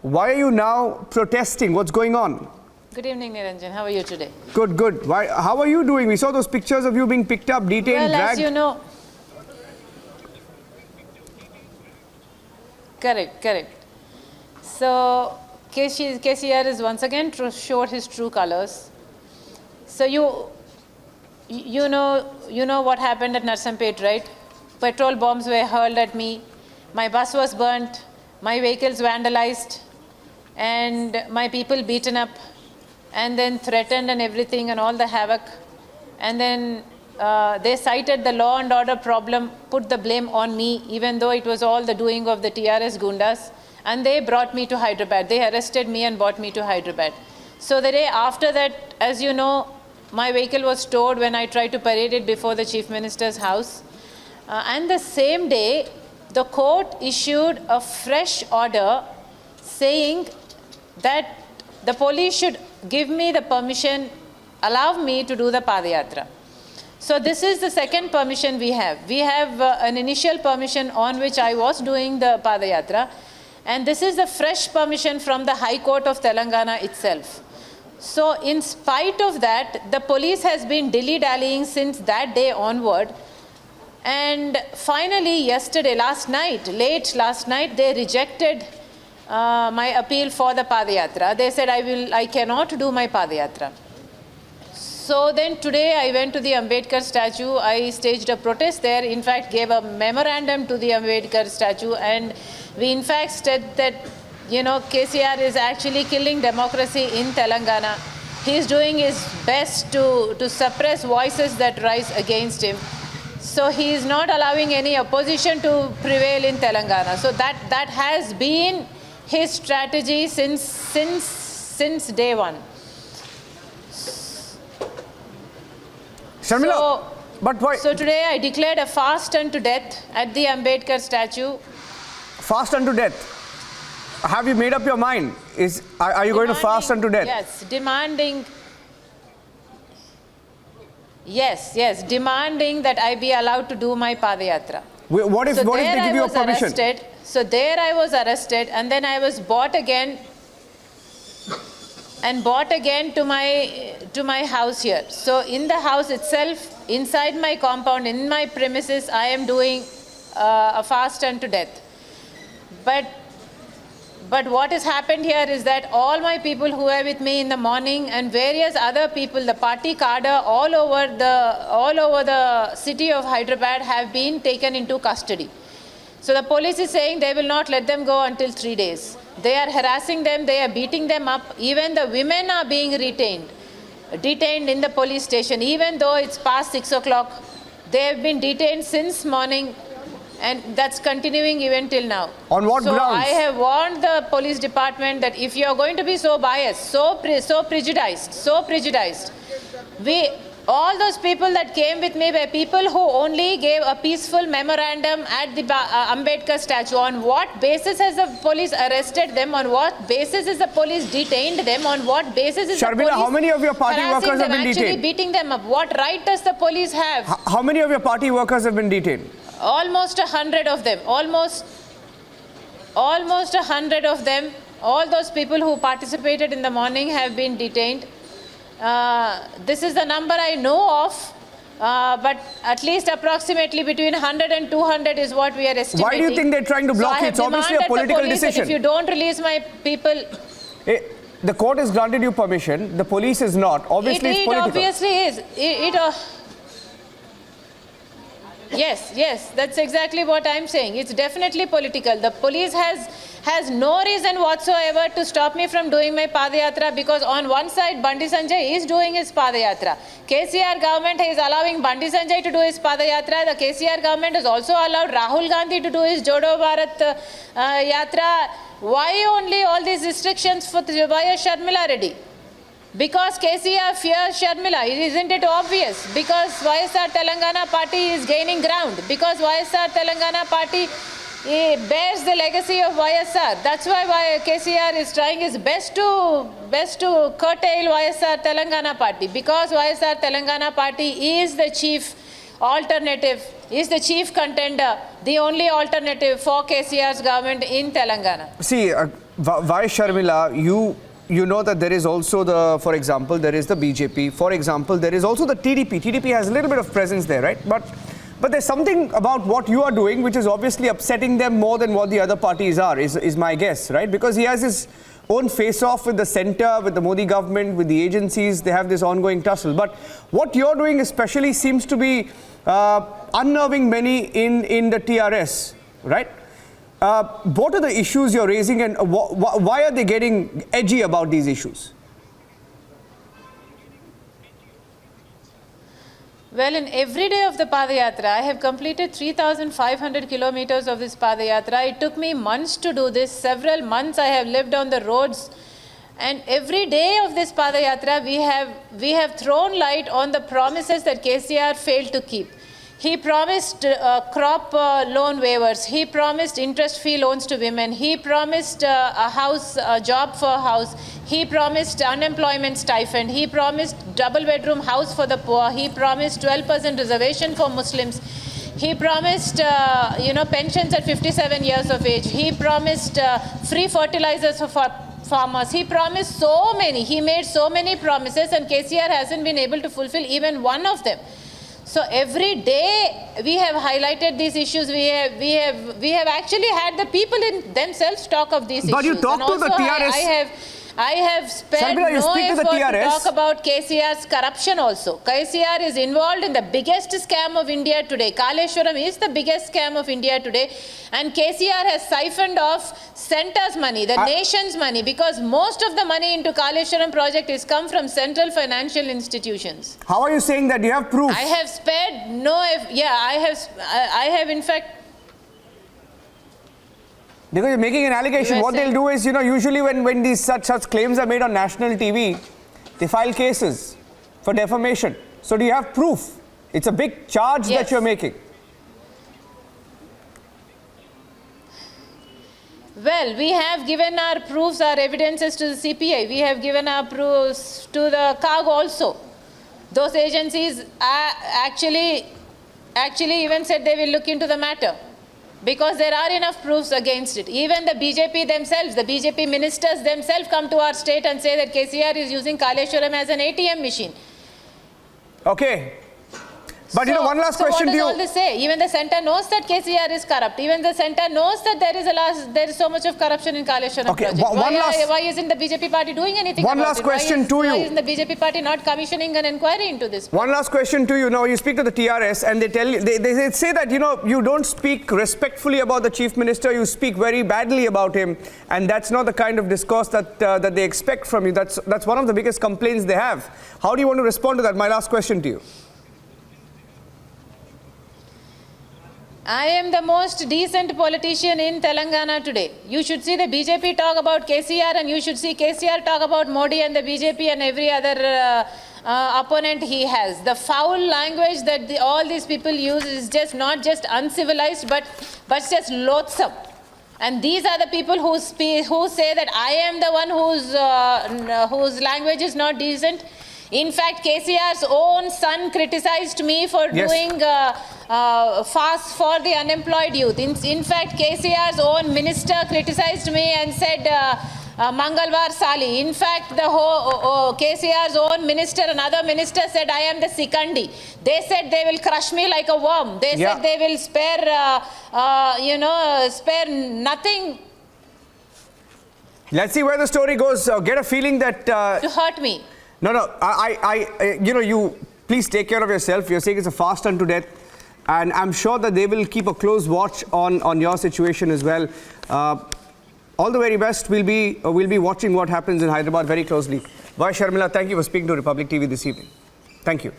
Why are you now protesting? What's going on? Good evening, Niranjan. How are you today? Good, good. How are you doing? We saw those pictures of you being picked up, detained, well, dragged. as you know, correct. So KCR is once again showed his true colors. So you know what happened at Narsampet, right? Petrol bombs were hurled at me. My bus was burnt. My vehicles vandalized, and my people beaten up, and then threatened and everything, and all the havoc. And then they cited the law and order problem, put the blame on me, even though it was all the doing of the TRS Gundas. And they brought me to Hyderabad. They arrested me and brought me to Hyderabad. So the day after that, as you know, my vehicle was towed when I tried to parade it before the Chief Minister's house. And the same day, the court issued a fresh order saying that the police should give me the permission, allow me to do the Padayatra. So this is the second permission we have. We have an initial permission on which I was doing the Padayatra, and this is the fresh permission from the High Court of Telangana itself. So in spite of that, the police has been dilly-dallying since that day onward. And finally, yesterday, late last night, they rejected my appeal for the Padayatra. They said, I cannot do my Padayatra. So then today I went to the Ambedkar statue. I staged a protest there. In fact, gave a memorandum to the Ambedkar statue. And we in fact said that, KCR is actually killing democracy in Telangana. He's doing his best to suppress voices that rise against him. So he is not allowing any opposition to prevail in Telangana. So that has been his strategy since day one. Sharmila, but why? So today I declared a fast unto death at the Ambedkar statue. Fast unto death? Have you made up your mind? Are you going to fast unto death? Yes, demanding that I be allowed to do my Padayatra. What if they give you a permission? So there I was arrested, and then I was brought again to my house here. So in the house itself, inside my compound, in my premises, I am doing a fast unto death. But what has happened here is that all my people who were with me in the morning and various other people, the party cadre all over the city of Hyderabad have been taken into custody. So the police is saying they will not let them go until 3 days. They are harassing them, they are beating them up. Even the women are being detained in the police station, even though it's past 6 o'clock. They have been detained since morning, and that's continuing even till now. On what grounds? So I have warned the police department that if you are going to be so biased, so prejudiced, all those people that came with me were people who only gave a peaceful memorandum at the Ambedkar statue. On what basis has the police arrested them? On what basis is the police detained them? On what basis is Sharmila, the police how many of your party workers have been actually detained? beating them up? What right does the police have? How many of your party workers have been detained? Almost 100 of them. Almost 100 of them. All those people who participated in the morning have been detained. This is the number I know of, but at least approximately between 100 and 200 is what we are estimating. Why do you think they're trying to block you? It's obviously a political decision. If you don't release my people... The court has granted you permission. The police is not. Obviously, it's political. It obviously is. Yes, that's exactly what I'm saying. It's definitely political. The police has no reason whatsoever to stop me from doing my Padayatra, because on one side, Bandi Sanjay is doing his Padayatra. KCR government is allowing Bandi Sanjay to do his Padayatra. The KCR government has also allowed Rahul Gandhi to do his Jodo Bharat Yatra. Why only all these restrictions for Sharmila Reddy? Because KCR fears Sharmila, isn't it obvious? Because YSR Telangana party is gaining ground. Because YSR Telangana party bears the legacy of YSR. That's why KCR is trying his best to curtail YSR Telangana party. Because YSR Telangana party is the chief alternative, is the chief contender, the only alternative for KCR's government in Telangana. See, why Sharmila, you know that there is also for example, there is the BJP. For example, there is also the TDP. TDP has a little bit of presence there, right? But there's something about what you are doing which is obviously upsetting them more than what the other parties are, is my guess, right? Because he has his own face-off with the centre, with the Modi government, with the agencies. They have this ongoing tussle. But what you're doing especially seems to be unnerving many in the TRS, right? What are the issues you're raising, and why are they getting edgy about these issues? Well, in every day of the Padayatra, I have completed 3,500 kilometers of this Padayatra. It took me months to do this. Several months I have lived on the roads. And every day of this Padayatra, we have thrown light on the promises that KCR failed to keep. He promised crop loan waivers. He promised interest-free loans to women. He promised a job for a house. He promised unemployment stipend. He promised double-bedroom house for the poor. He promised 12% reservation for Muslims. He promised, pensions at 57 years of age. He promised free fertilizers for farmers. He promised so many. He made so many promises, and KCR hasn't been able to fulfill even one of them. So every day we have highlighted these issues. We have actually had the people in themselves talk of these issues. But you talk to the TRS. I have spared Sharmila, no effort to TRS. talk about KCR's corruption also. KCR is involved in the biggest scam of India today. Kaleshwaram is the biggest scam of India today. And KCR has siphoned off centre's money, the nation's money, because most of the money into Kaleshwaram project is come from central financial institutions. How are you saying that? Do you have proof? I have spared no, I have in fact. Because you're making an allegation. What they'll do is, usually when these such claims are made on national TV, they file cases for defamation. So do you have proof? It's a big charge that you're making. Well, we have given our proofs, our evidences to the CPI. We have given our proofs to the CAG also. Those agencies actually even said they will look into the matter, because there are enough proofs against it. Even the BJP themselves, the BJP ministers themselves come to our state and say that KCR is using Kaleshwaram as an ATM machine. Okay. But one last question to you. What does all this say? Even the centre knows that KCR is corrupt. Even the centre knows that there is so much of corruption in Kaleshwaram project. Why isn't the BJP party doing anything about it? One last question to you. Why isn't the BJP party not commissioning an inquiry into this? One last question to you. Now, you speak to the TRS and they tell you, they say that, you don't speak respectfully about the Chief Minister, you speak very badly about him, and that's not the kind of discourse that they expect from you. That's one of the biggest complaints they have. How do you want to respond to that? My last question to you. I am the most decent politician in Telangana today. You should see the BJP talk about KCR, and you should see KCR talk about Modi and the BJP and every other opponent he has. The foul language that all these people use is just not just uncivilized, but just loathsome. And these are the people who say that I am the one whose language is not decent. In fact, KCR's own son criticized me for doing fast for the unemployed youth. In fact, KCR's own minister criticized me and said Mangalwar Sali. In fact, the KCR's own minister, another minister said I am the Sikandi. They said they will crush me like a worm. They said they will spare nothing. Let's see where the story goes. Get a feeling that to hurt me. No, you please take care of yourself. You're saying it's a fast unto death, and I'm sure that they will keep a close watch on your situation as well. All the very best. We'll be watching what happens in Hyderabad very closely. Bye, Sharmila. Thank you for speaking to Republic TV this evening. Thank you.